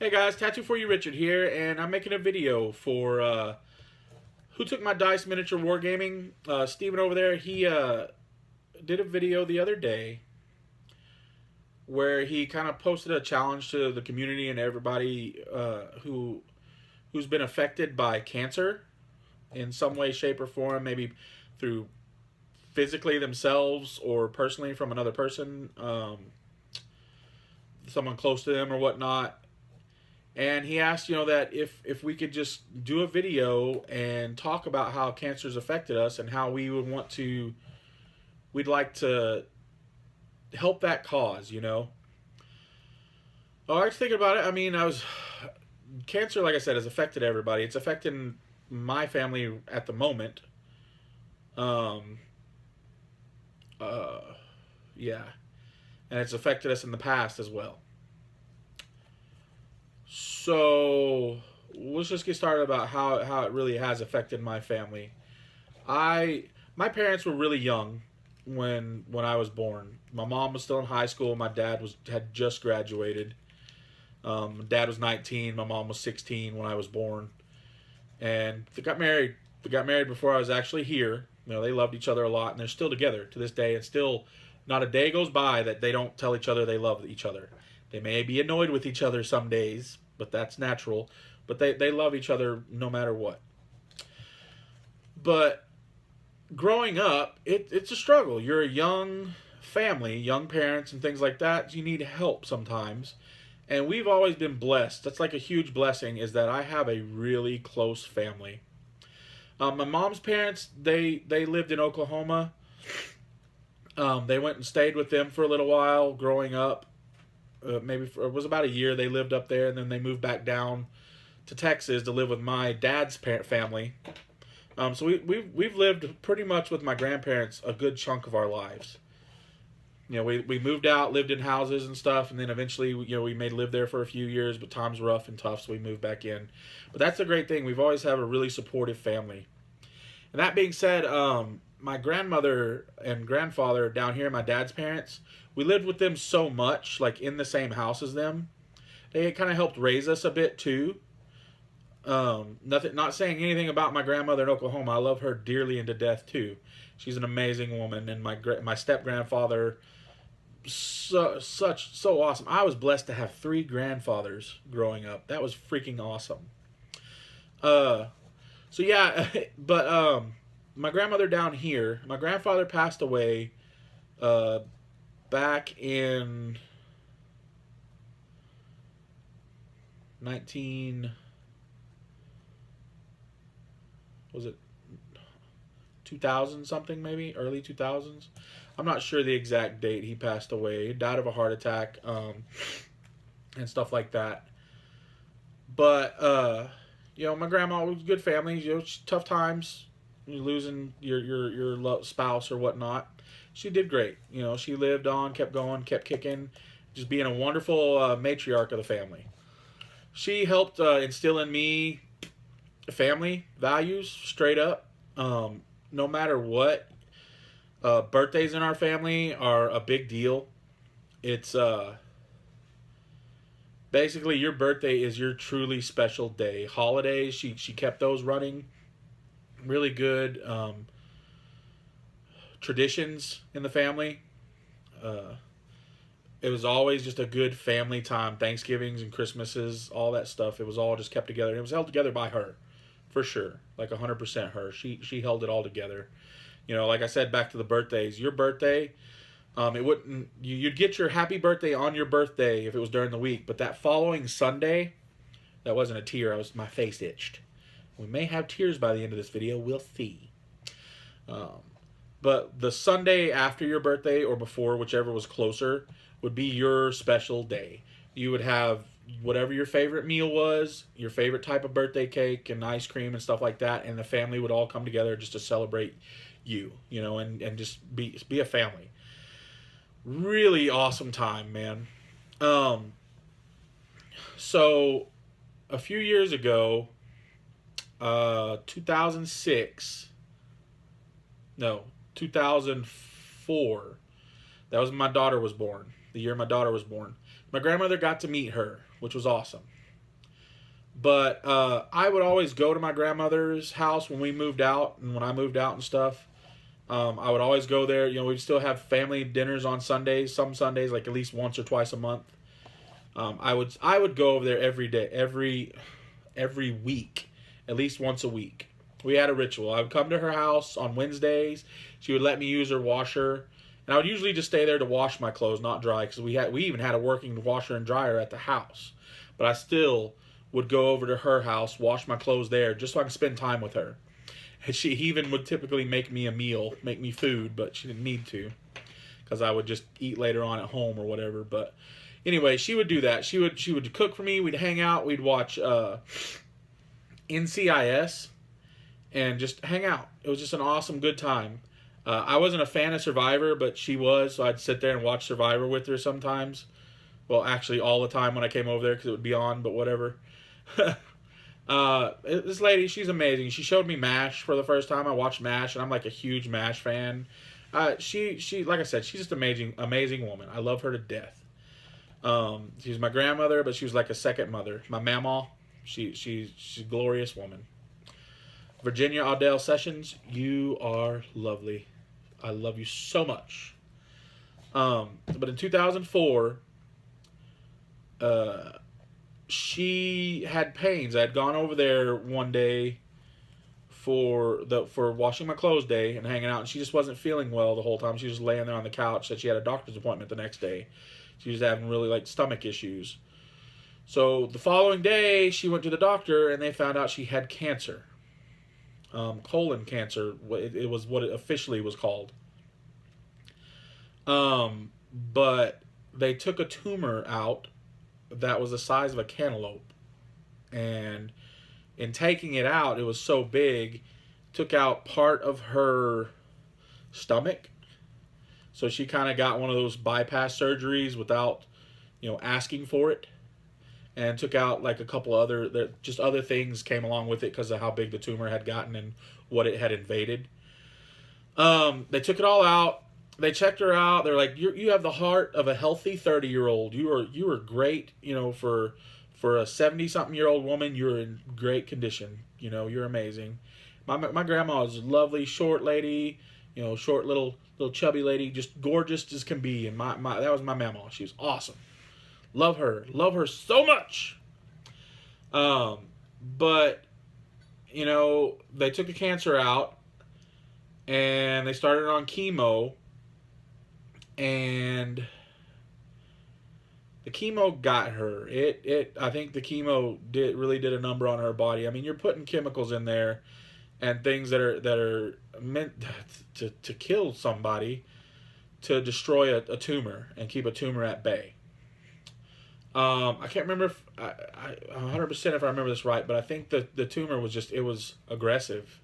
Hey guys, Tattoo for You Richard here, and I'm making a video for who took my Dice Miniature Wargaming. Steven over there, he did a video the other day where he kind of posted a challenge to the community and everybody who's been affected by cancer in some way, shape, or form, maybe through physically themselves or personally from another person, someone close to them or whatnot. And he asked, that if we could just do a video and talk about how cancer's affected us and how we'd like to help that cause. Oh, I was thinking about it. I mean, cancer, like I said, has affected everybody. It's affecting my family at the moment. Um, uh, yeah. And it's affected us in the past as well. So let's just get started about how it really has affected my family. My parents were really young when I was born. My mom was still in high school. My dad had just graduated. Dad was 19. My mom was 16 when I was born, and they got married. They got married before I was actually here. They loved each other a lot, and they're still together to this day. And still, not a day goes by that they don't tell each other they love each other. They may be annoyed with each other some days, but that's natural. But they love each other no matter what. But growing up, it's a struggle. You're a young family, young parents, and things like that. You need help sometimes. And we've always been blessed. That's like a huge blessing, is that I have a really close family. My mom's parents, they lived in Oklahoma. They went and stayed with them for a little while growing up. It was about a year they lived up there, and then they moved back down to Texas to live with my dad's family. So we've lived pretty much with my grandparents a good chunk of our lives. We moved out, lived in houses and stuff, and then eventually we may live there for a few years, but times were rough and tough, so we moved back in. But that's a great thing. We've always had a really supportive family. And that being said, my grandmother and grandfather down here, my dad's parents, we lived with them so much, like in the same house as them. They kind of helped raise us a bit too. Not saying anything about my grandmother in Oklahoma. I love her dearly and to death too. She's an amazing woman, and my step grandfather, so awesome. I was blessed to have 3 grandfathers growing up. That was freaking awesome. So yeah, but my grandmother down here, my grandfather passed away back in 19 was it 2000 something, maybe early 2000s. I'm not sure the exact date he passed away. He died of a heart attack, and stuff like that. But my grandma was a good family. Tough times, you're losing your spouse or whatnot. She did great. She lived on, kept going, kept kicking, just being a wonderful matriarch of the family. She helped instill in me family values straight up. No matter what, birthdays in our family are a big deal. It's basically your birthday is your truly special day. Holidays, she kept those running. Really good traditions in the family. It was always just a good family time. Thanksgivings and Christmases, all that stuff. It was all just kept together. It was held together by her, for sure. Like 100% her. She held it all together. Like I said, back to the birthdays. Your birthday, you'd get your happy birthday on your birthday if it was during the week. But that following Sunday, that wasn't a tear. My face itched. We may have tears by the end of this video. We'll see. But the Sunday after your birthday or before, whichever was closer, would be your special day. You would have whatever your favorite meal was, your favorite type of birthday cake and ice cream and stuff like that, and the family would all come together just to celebrate you, and just be a family. Really awesome time, man. So a few years ago, 2006, no, 2004, that was when my daughter was born, the year my daughter was born. My grandmother got to meet her, which was awesome. But I would always go to my grandmother's house when we moved out and when I moved out and stuff. I would always go there. You know, we'd still have family dinners on Sundays. Some Sundays, like at least once or twice a month. I would go over there every day, every week, at least once a week. We had a ritual. I would come to her house on Wednesdays. She would let me use her washer, and I would usually just stay there to wash my clothes, not dry, because we even had a working washer and dryer at the house. But I still would go over to her house, wash my clothes there, just so I could spend time with her. And she even would typically make me a meal, make me food, but she didn't need to, because I would just eat later on at home or whatever. But anyway, she would do that. She would cook for me. We'd hang out. We'd watch NCIS and just hang out. It was just an awesome, good time. I wasn't a fan of Survivor, but she was, so I'd sit there and watch Survivor with her sometimes. Well, actually, all the time when I came over there because it would be on, but whatever. This lady, she's amazing. She showed me MASH for the first time. I watched MASH, and I'm like a huge MASH fan. She, like I said, she's just amazing, amazing woman. I love her to death. She's my grandmother, but she was like a second mother. My mamaw, she's a glorious woman. Virginia Audell Sessions, you are lovely. I love you so much. But in 2004, she had pains. I had gone over there one day for washing my clothes day and hanging out, and she just wasn't feeling well the whole time. She was just laying there on the couch. Said she had a doctor's appointment the next day. She was having really like stomach issues. So the following day, she went to the doctor, and they found out she had cancer. Colon cancer. It was what it officially was called. But they took a tumor out that was the size of a cantaloupe, and in taking it out, it was so big, took out part of her stomach. So she kind of got one of those bypass surgeries without, asking for it, and took out like a couple other, just other things came along with it because of how big the tumor had gotten and what it had invaded. They took it all out. They checked her out. They're like, you have the heart of a healthy 30-year-old. You are great. For a 70-something-year-old woman, you're in great condition. You're amazing. My grandma was a lovely short lady. Short little chubby lady, just gorgeous as can be. And my that was my mama. She was awesome. Love her so much. But they took the cancer out, and they started on chemo, and the chemo got her. I think the chemo really did a number on her body. I mean, you're putting chemicals in there and things that are meant to kill somebody, to destroy a tumor and keep a tumor at bay. I can't remember if 100% if I remember this right, but I think the tumor was aggressive.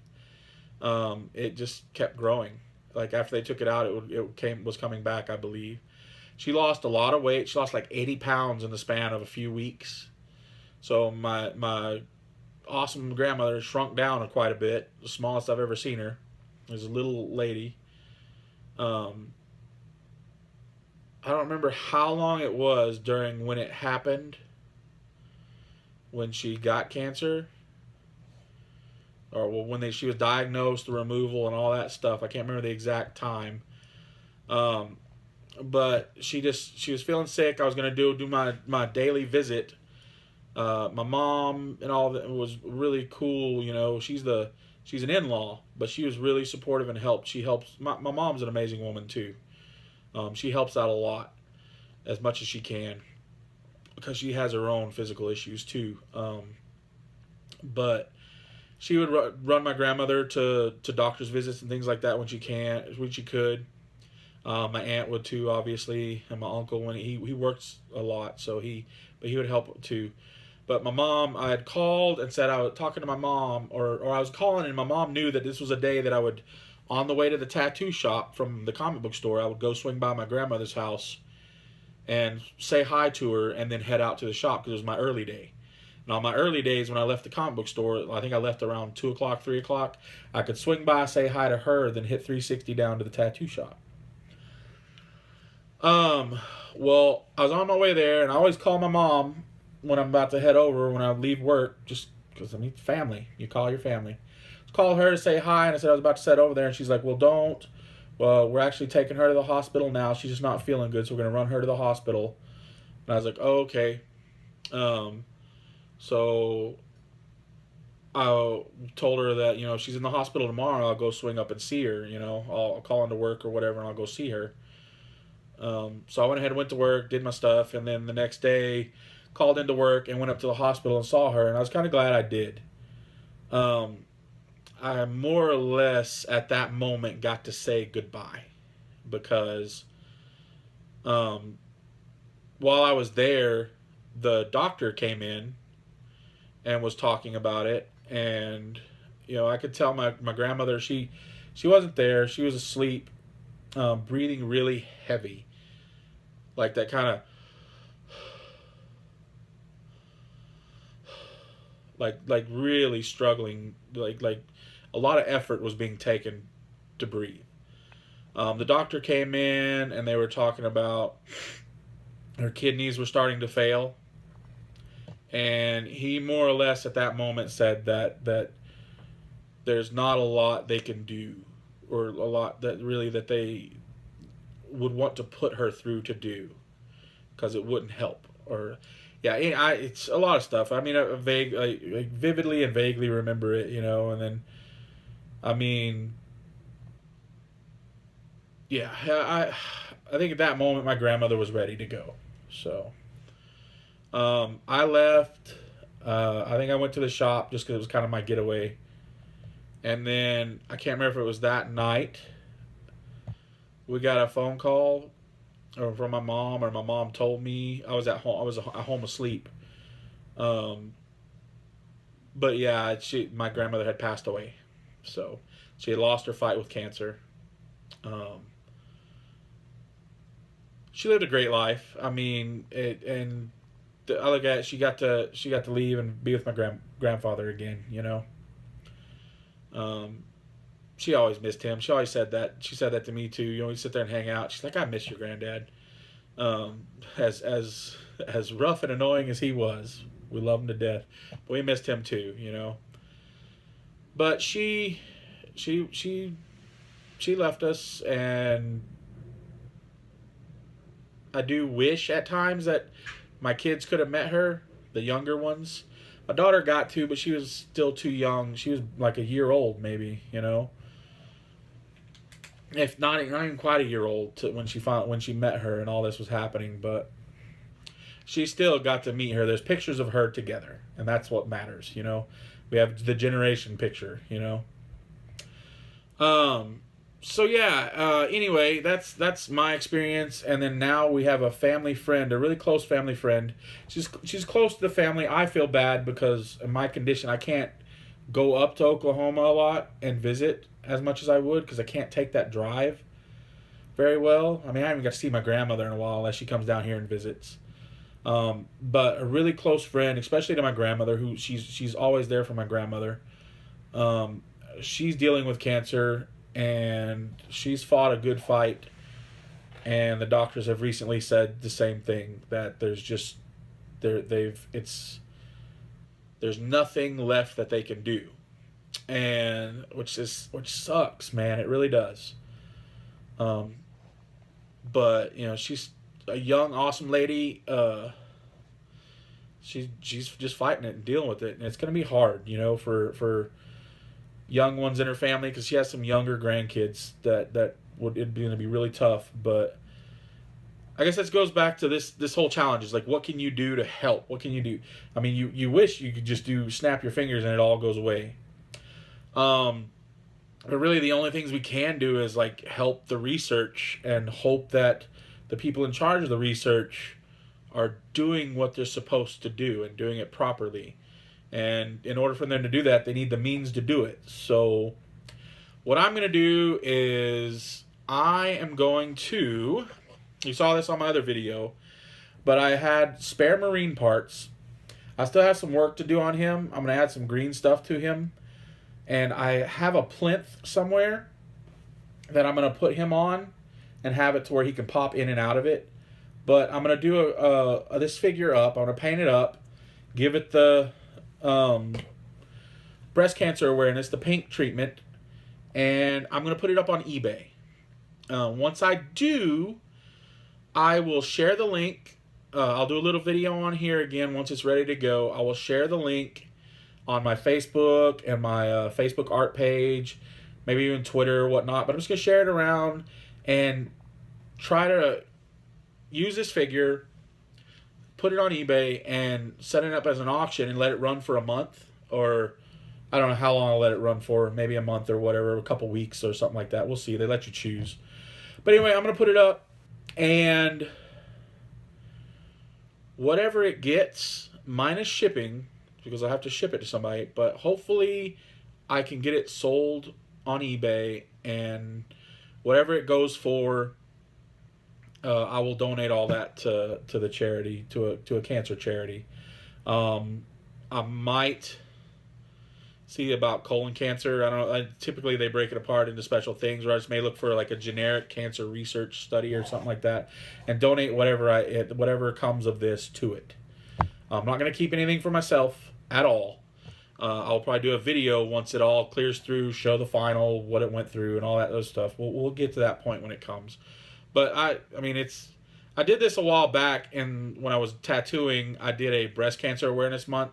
It just kept growing. Like after they took it out, it was coming back, I believe. She lost a lot of weight. She lost like 80 pounds in the span of a few weeks. So my awesome grandmother shrunk down quite a bit. The smallest I've ever seen her. It was a little lady. I don't remember how long it was during when it happened, when she got cancer, or when she was diagnosed, the removal and all that stuff. I can't remember the exact time. But she was feeling sick. I was gonna do my daily visit. My mom and all that was really cool. She's an in-law, but she was really supportive and helped. She helps. My mom's an amazing woman too. She helps out a lot, as much as she can, because she has her own physical issues too. But she would run my grandmother to doctor's visits and things like that when she could. My aunt would too, obviously, and my uncle, when he works a lot, but he would help too. But my mom, I had called and said I was talking to my mom, or I was calling, and my mom knew that this was a day that I would, on the way to the tattoo shop from the comic book store, I would go swing by my grandmother's house and say hi to her, and then head out to the shop because it was my early day. And on my early days, when I left the comic book store, I think I left around 2 o'clock, 3 o'clock, I could swing by, say hi to her, then hit 360 down to the tattoo shop. Well, I was on my way there, and I always call my mom when I'm about to head over, when I leave work, just because, I mean, family. You call your family. Call her to say hi, and I said I was about to head over there, and she's like, well, don't. Well, we're actually taking her to the hospital now. She's just not feeling good, so we're going to run her to the hospital. And I was like, oh, okay. Um, so I told her that, if she's in the hospital tomorrow, I'll go swing up and see her. I'll call into work or whatever, and I'll go see her. So I went ahead and went to work, did my stuff, and then the next day called into work and went up to the hospital and saw her, and I was kind of glad I did. Um, I more or less at that moment got to say goodbye because um, while I was there, the doctor came in and was talking about it, and I could tell my grandmother, she wasn't there. She was asleep, breathing really heavy, like that kind of like really struggling, like a lot of effort was being taken to breathe. The doctor came in and they were talking about her kidneys were starting to fail, and he more or less at that moment said that there's not a lot they can do, or a lot that they would want to put her through to do, because it wouldn't help. Or yeah, it's a lot of stuff. I mean, I vividly and vaguely remember it, and then I mean, yeah, I think at that moment my grandmother was ready to go. So I left. I think I went to the shop just because it was kind of my getaway. And then I can't remember if it was that night we got a phone call or from my mom, or my mom told me I was at home. I was at home asleep. Um, but yeah, my grandmother had passed away, so she had lost her fight with cancer. Um, she lived a great life. I mean, and I look at it, she got to leave and be with my grandfather again. Um, she always missed him. She always said that. She said that to me too. We sit there and hang out. She's like, I miss your granddad. As rough and annoying as he was, we love him to death, but we missed him too. But she left us, and I do wish at times that my kids could have met her, the younger ones. My daughter got to, but she was still too young. She was like a year old, maybe. If not even quite a year old when she met her and all this was happening. But she still got to meet her. There's pictures of her together, and that's what matters. We have the generation picture. So yeah. Anyway, that's my experience. And then now we have a family friend, a really close family friend. She's close to the family. I feel bad because in my condition, I can't go up to Oklahoma a lot and visit as much as I would, because I can't take that drive very well. I mean, I haven't got to see my grandmother in a while unless she comes down here and visits. But a really close friend, especially to my grandmother, who she's always there for my grandmother. She's dealing with cancer, and she's fought a good fight. And the doctors have recently said the same thing, that there's nothing left that they can do, and which sucks, man. It really does. But she's a young, awesome lady. She's just fighting it and dealing with it, and it's gonna be hard, for young ones in her family, because she has some younger grandkids that it'd be gonna be really tough. But I guess this goes back to this whole challenge. Is like, what can you do to help? What can you do? I mean, you wish you could just snap your fingers and it all goes away. But really the only things we can do is like help the research and hope that the people in charge of the research are doing what they're supposed to do and doing it properly. And in order for them to do that, they need the means to do it. So what I'm going to do is I am going to... You saw this on my other video, but I had spare marine parts. I still have some work to do on him. I'm going to add some green stuff to him. And I have a plinth somewhere that I'm going to put him on and have it to where he can pop in and out of it. But I'm going to do this figure up. I'm going to paint it up. give it the breast cancer awareness, the pink treatment, and I'm going to put it up on eBay. Once I do, I will share the link. I'll do a little video on here again once it's ready to go. I will share the link on my Facebook and my Facebook art page, maybe even Twitter or whatnot. But I'm just going to share it around and try to use this figure, put it on eBay, and set it up as an auction and let it run for a month, or I don't know how long I'll let it run for, maybe a month or whatever, a couple weeks or something like that. We'll see. They let you choose. But anyway, I'm going to put it up, and whatever it gets, minus shipping, because I have to ship it to somebody, but hopefully I can get it sold on eBay, and whatever it goes for, I will donate all that to the charity, to a cancer charity. I might see about colon cancer. I don't know. Typically, they break it apart into special things, or I just may look for like a generic cancer research study or something like that, and donate whatever comes of this to it. I'm not going to keep anything for myself at all. I'll probably do a video once it all clears through, show the final, what it went through, and all that other stuff. We'll get to that point when it comes. But I mean, I did this a while back, and when I was tattooing, I did a breast cancer awareness month,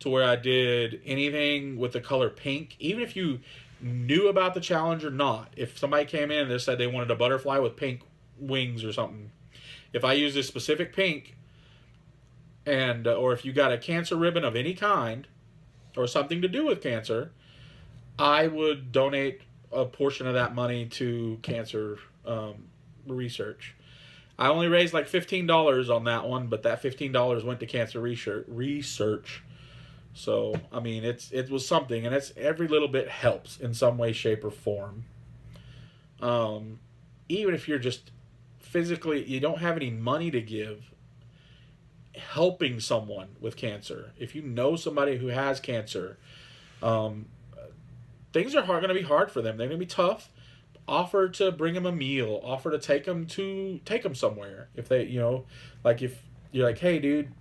to where I did anything with the color pink, even if you knew about the challenge or not. If somebody came in and they said they wanted a butterfly with pink wings or something, if I used a specific pink, and or if you got a cancer ribbon of any kind or something to do with cancer, I would donate a portion of that money to cancer research. I only raised like $15 on that one, but that $15 went to cancer research. So I mean, it was something, and every little bit helps in some way, shape, or form. Even if you're just physically, you don't have any money to give, helping someone with cancer. If you know somebody who has cancer, things are going to be hard for them. They're going to be tough. Offer to bring them a meal. Offer to take them somewhere. If they, like if you're like, hey, dude,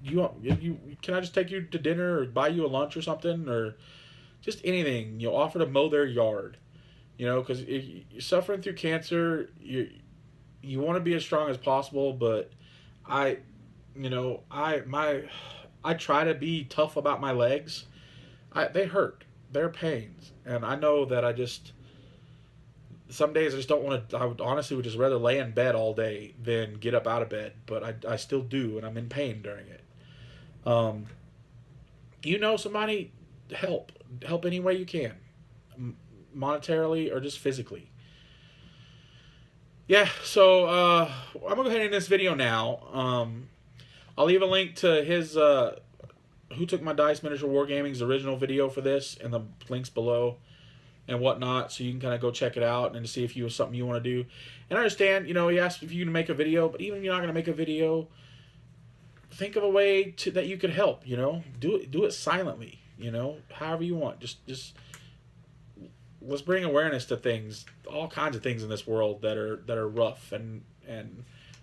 can I just take you to dinner or buy you a lunch or something, or just anything. Offer to mow their yard. Because if you're suffering through cancer, you want to be as strong as possible, but I try to be tough about my legs. They hurt. They're pains, and I know that some days I just don't want to. I would just rather lay in bed all day than get up out of bed, but I still do, and I'm in pain during it. Somebody, help any way you can, monetarily or just physically. Yeah, so I'm gonna go ahead and end this video now. I'll leave a link to his Who Took My Dice Miniature Wargaming's original video for this, and the links below and whatnot, so you can kind of go check it out and see if you have something you want to do. And I understand, he asked if you can make a video, but even if you're not going to make a video, think of a way that you could help. Do it silently. However you want. Just let's bring awareness to things, all kinds of things in this world that are rough, and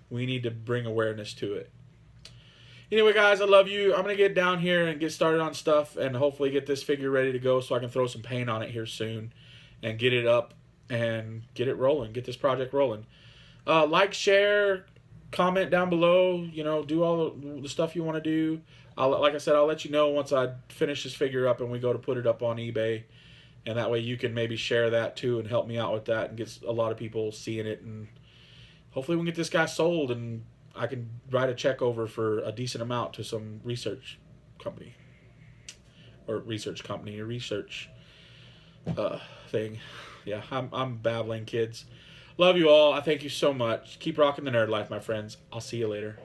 we need to bring awareness to it. Anyway, guys, I love you. I'm going to get down here and get started on stuff, and hopefully get this figure ready to go so I can throw some paint on it here soon and get it up and get it rolling, get this project rolling. Like, share, comment down below, do all the stuff you want to do. Like I said, I'll let you know once I finish this figure up and we go to put it up on eBay, and that way you can maybe share that too and help me out with that and get a lot of people seeing it, and hopefully we can get this guy sold, and I can write a check over for a decent amount to some research company thing. Yeah, I'm babbling, kids. Love you all. I thank you so much. Keep rocking the nerd life, my friends. I'll see you later.